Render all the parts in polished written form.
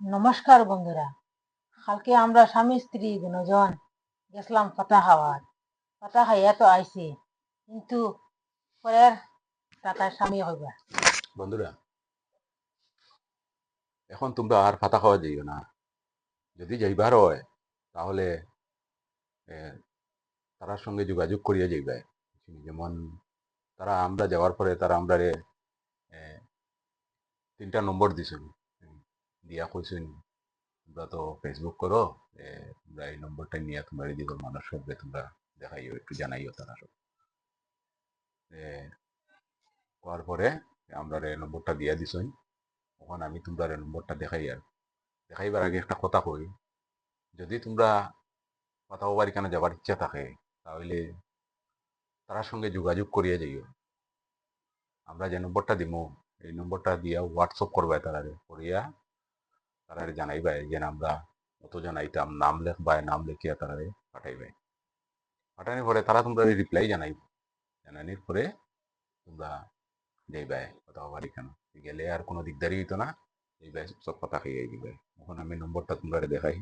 নমস্কার বন্ধুরা। কালকে আমরা স্বামী স্ত্রী দুজন গেছিলাম পাতা খাওয়ার। পাতা খাইয়া তো আইছি, কিন্তু পরের টাকায় স্বামী হইবা। বন্ধুরা, এখন তোমরা আর ফাতা খাওয়া যাইও না। যদি যাইবার হয় তাহলে তারার সঙ্গে যোগাযোগ করিয়া যাইবে। যেমন তারা আমরা যাওয়ার পরে তারা আমরা 3টা নম্বর দিছেন, দিয়া কইছেন তোমরা তো ফেসবুক করো, তোমরা এই নম্বরটা নিয়ে তোমরা যদি মানুষ সবকে তোমরা দেখাইও, একটু জানাইও তারা সব। হওয়ার পরে আমরা নম্বরটা দিয়া দিছেন। তখন আমি তোমরা নম্বরটা দেখাইবার আগে একটা কথা কই, যদি তোমরা কথা হবার এখানে যাবার ইচ্ছা থাকে তাহলে তার সঙ্গে যোগাযোগ করিয়া যাইও। আমরা যে নম্বরটা দিমু এই নম্বরটা দিয়া হোয়াটসঅ্যাপ করবাই তারারে, করিয়া তারারে জানাইবাই যে আমরা অতজন আইতাম, নাম লেখবাই, নাম লিখিয়া তারারে পাঠাইবাই। পাঠানোর পরে তারা তোমরা রিপ্লাই জানাইব। জানানির পরে তোমরা যাইবাই কথা হবার এখানে। গেলে আর কোনো দিকদারি হইতো না, যাইবাই সব কথা খাইয়াই দিবাই। এখন আমি নম্বরটা তোমরা দেখাই।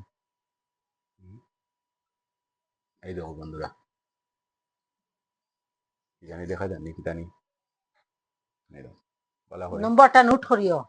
এই দেখো বন্ধুরা, কি জানি দেখা যান নাকি জানি, বলা করে নম্বরটা নোট করিও।